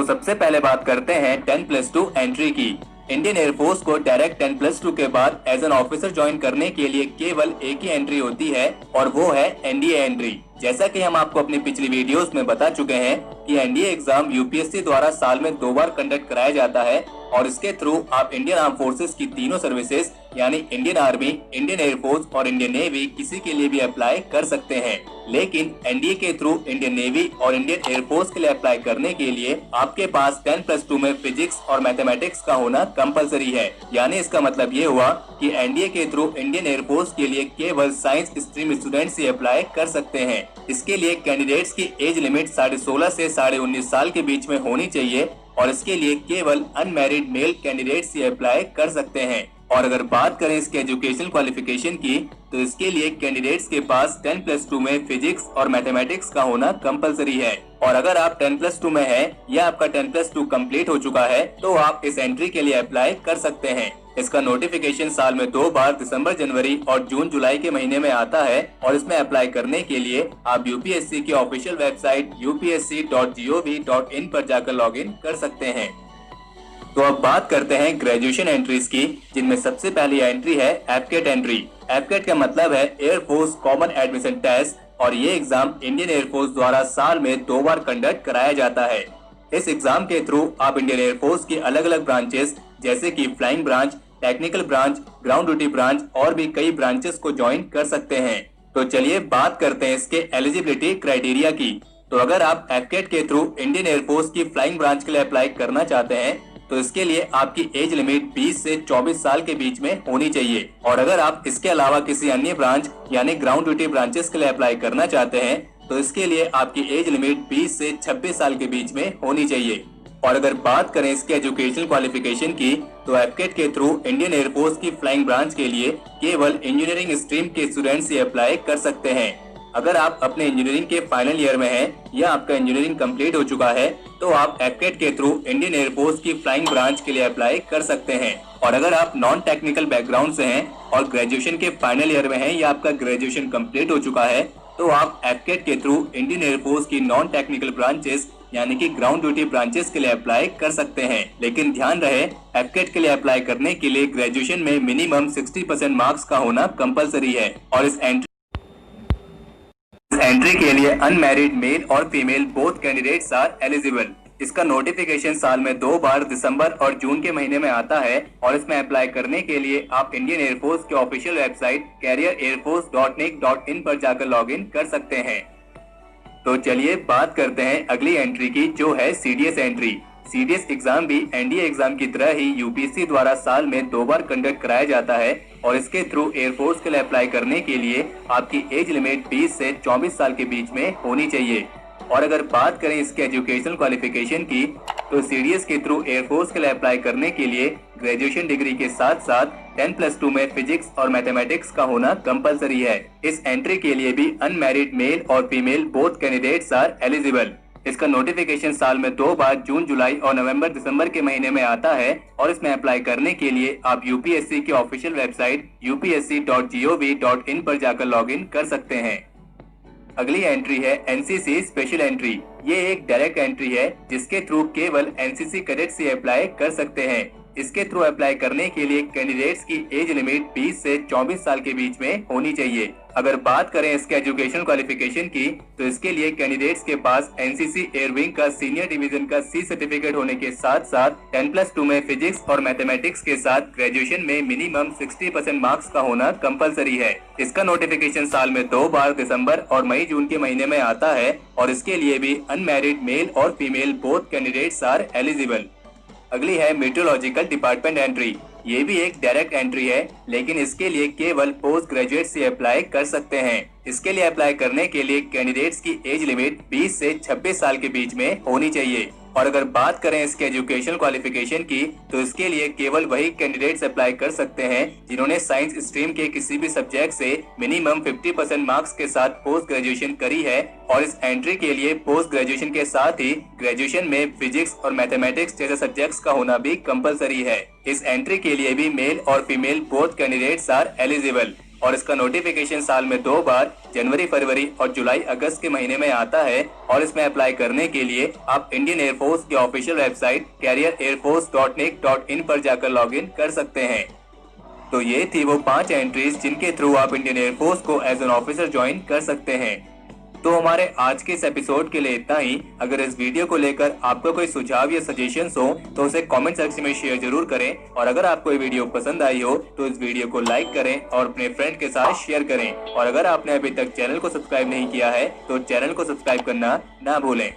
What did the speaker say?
तो सबसे पहले बात करते हैं 10+2 एंट्री की। इंडियन एयरफोर्स को डायरेक्ट 10+2 के बाद एज एन ऑफिसर ज्वाइन करने के लिए केवल एक ही एंट्री होती है और वो है एनडीए एंट्री। जैसा कि हम आपको अपनी पिछली वीडियोस में बता चुके हैं कि एनडीए एग्जाम यूपीएससी द्वारा साल में 2 बार कंडक्ट कराया जाता है और इसके थ्रू आप इंडियन आर्म फोर्सेस की तीनों सर्विसेज यानी इंडियन आर्मी, इंडियन एयरफोर्स और इंडियन नेवी किसी के लिए भी अप्लाई कर सकते हैं। लेकिन एनडीए के थ्रू इंडियन नेवी और इंडियन एयरफोर्स के लिए अप्लाई करने के लिए आपके पास 10+2 में फिजिक्स और मैथमेटिक्स का होना कंपलसरी है। यानी इसका मतलब ये हुआ कि एनडीए के थ्रू इंडियन एयरफोर्स के लिए केवल साइंस स्ट्रीम स्टूडेंट्स ही अप्लाई कर सकते हैं। इसके लिए कैंडिडेट्स की एज लिमिट 16.5 से 19.5 साल के बीच में होनी चाहिए और इसके लिए केवल अनमैरिड मेल कैंडिडेट्स ही अप्लाई कर सकते हैं। और अगर बात करें इसके एजुकेशनल क्वालिफिकेशन की तो इसके लिए कैंडिडेट्स के पास 10+2 में फिजिक्स और मैथमेटिक्स का होना कंपलसरी है। और अगर आप 10+2 में हैं या आपका 10+2 कंप्लीट हो चुका है तो आप इस एंट्री के लिए अप्लाई कर सकते हैं। इसका नोटिफिकेशन साल में 2 बार दिसंबर, जनवरी और जून, जुलाई के महीने में आता है और इसमें अप्लाई करने के लिए आप यूपीएससी की ऑफिशियल वेबसाइट upsc.gov.in पर जाकर लॉगिन कर सकते हैं। तो अब बात करते हैं ग्रेजुएशन एंट्रीज की, जिनमें सबसे पहली एंट्री है एफकेट एंट्री। एफकेट का मतलब है एयरफोर्स कॉमन एडमिशन टेस्ट और ये एग्जाम इंडियन एयरफोर्स द्वारा साल में 2 बार कंडक्ट कराया जाता है। इस एग्जाम के थ्रू आप इंडियन एयरफोर्स की अलग अलग ब्रांचेस जैसे कि flying branch, technical branch, ground duty branch और भी कई ब्रांचेस को ज्वाइन कर सकते हैं। तो चलिए बात करते हैं इसके एलिजिबिलिटी क्राइटेरिया की। तो अगर आप एफकेट के थ्रू इंडियन एयरफोर्स की फ्लाइंग ब्रांच के लिए अप्लाई करना चाहते हैं तो इसके लिए आपकी एज लिमिट 20 से 24 साल के बीच में होनी चाहिए। और अगर आप इसके अलावा किसी अन्य ब्रांच यानी ग्राउंड ड्यूटी ब्रांचेस के लिए अप्लाई करना चाहते हैं तो इसके लिए आपकी एज लिमिट 20 से 26 साल के बीच में होनी चाहिए। और अगर बात करें इसके एजुकेशनल क्वालिफिकेशन की तो एफकेट के थ्रू इंडियन एयरफोर्स की फ्लाइंग ब्रांच के लिए केवल इंजीनियरिंग स्ट्रीम के स्टूडेंट्स ही अप्लाई कर सकते हैं। अगर आप अपने इंजीनियरिंग के फाइनल ईयर में हैं या आपका इंजीनियरिंग कंप्लीट हो चुका है तो आप एफकेट के थ्रू इंडियन एयरफोर्स की फ्लाइंग ब्रांच के लिए अप्लाई कर सकते हैं। और अगर आप नॉन टेक्निकल बैकग्राउंड से हैं और ग्रेजुएशन के फाइनल ईयर में हैं या आपका ग्रेजुएशन कंप्लीट हो चुका है तो आप एफकेट के थ्रू इंडियन एयरफोर्स की नॉन टेक्निकल ब्रांचेस यानी कि ग्राउंड ड्यूटी ब्रांचेस के लिए अप्लाई कर सकते हैं। लेकिन ध्यान रहे एफकेट के लिए अप्लाई करने के लिए ग्रेजुएशन में मिनिमम 60% मार्क्स का होना कंपलसरी है। और इस एंट्री के लिए अनमैरिड मेल और female both candidates are eligible. इसका नोटिफिकेशन साल में 2 बार दिसंबर और जून के महीने में आता है और इसमें अप्लाई करने के लिए आप इंडियन एयरफोर्स की ऑफिशियल वेबसाइट careerairforce.nic.in पर जाकर लॉगिन कर सकते हैं। तो चलिए बात करते हैं अगली एंट्री की, जो है सीडीएस एंट्री। सीडीएस एग्जाम भी एनडीए एग्जाम की तरह ही यूपीएससी द्वारा साल में 2 बार कंडक्ट कराया जाता है और इसके थ्रू एयरफोर्स के लिए अप्लाई करने के लिए आपकी एज लिमिट 20 से 24 साल के बीच में होनी चाहिए। और अगर बात करें इसके एजुकेशनल क्वालिफिकेशन की तो सीडीएस के थ्रू एयरफोर्स के लिए अप्लाई करने के लिए ग्रेजुएशन डिग्री के साथ साथ 10+2 में फिजिक्स और मैथमेटिक्स का होना कंपलसरी है। इस एंट्री के लिए भी अनमैरिड मेल और female both candidates are eligible. इसका नोटिफिकेशन साल में 2 बार जून, जुलाई और नवंबर, दिसंबर के महीने में आता है और इसमें अप्लाई करने के लिए आप यूपीएससी की ऑफिशियल वेबसाइट upsc.gov.in पर जाकर लॉगिन कर सकते हैं। अगली एंट्री है एनसीसी स्पेशल एंट्री। ये एक डायरेक्ट एंट्री है जिसके थ्रू केवल एनसीसी कैडेट्स ही अप्लाई कर सकते हैं। इसके थ्रू अप्लाई करने के लिए कैंडिडेट्स की एज लिमिट 20 से 24 साल के बीच में होनी चाहिए। अगर बात करें इसके एजुकेशनल क्वालिफिकेशन की तो इसके लिए कैंडिडेट्स के पास एनसीसी एयर विंग का सीनियर डिवीजन का सी सर्टिफिकेट होने के साथ साथ 10+2 में फिजिक्स और मैथमेटिक्स के साथ ग्रेजुएशन में मिनिमम 60% मार्क्स का होना कंपलसरी है। इसका नोटिफिकेशन साल में 2 बार दिसंबर और मई, जून के महीने में आता है और इसके लिए भी अनमैरिड मेल और female both candidates are eligible. अगली है मेट्रोलॉजिकल डिपार्टमेंट एंट्री। ये भी एक डायरेक्ट एंट्री है लेकिन इसके लिए केवल पोस्ट ग्रेजुएट से अप्लाई कर सकते हैं। इसके लिए अप्लाई करने के लिए कैंडिडेट्स की एज लिमिट 20 से 26 साल के बीच में होनी चाहिए। और अगर बात करें इसके एजुकेशनल क्वालिफिकेशन की तो इसके लिए केवल वही कैंडिडेट्स अप्लाई कर सकते हैं जिन्होंने साइंस स्ट्रीम के किसी भी सब्जेक्ट से मिनिमम 50% मार्क्स के साथ पोस्ट ग्रेजुएशन करी है। और इस एंट्री के लिए पोस्ट ग्रेजुएशन के साथ ही ग्रेजुएशन में फिजिक्स और मैथमेटिक्स जैसे सब्जेक्ट्स का होना भी कंपलसरी है। इस एंट्री के लिए भी मेल और female both candidates are eligible. और इसका नोटिफिकेशन साल में 2 बार जनवरी, फरवरी और जुलाई, अगस्त के महीने में आता है। और इसमें अप्लाई करने के लिए आप इंडियन एयरफोर्स की ऑफिशियल वेबसाइट careerairforce.nic.in पर जाकर लॉग इन कर सकते हैं। तो ये थी वो 5 एंट्रीज जिनके थ्रू आप इंडियन एयरफोर्स को एज एन ऑफिसर ज्वाइन कर सकते हैं। तो हमारे आज के इस एपिसोड के लिए इतना ही। अगर इस वीडियो को लेकर आपका कोई सुझाव या सजेशंस हो तो उसे कमेंट सेक्शन में शेयर जरूर करें। और अगर आपको ये वीडियो पसंद आई हो तो इस वीडियो को लाइक करें और अपने फ्रेंड के साथ शेयर करें। और अगर आपने अभी तक चैनल को सब्सक्राइब नहीं किया है तो चैनल को सब्सक्राइब करना ना भूलें।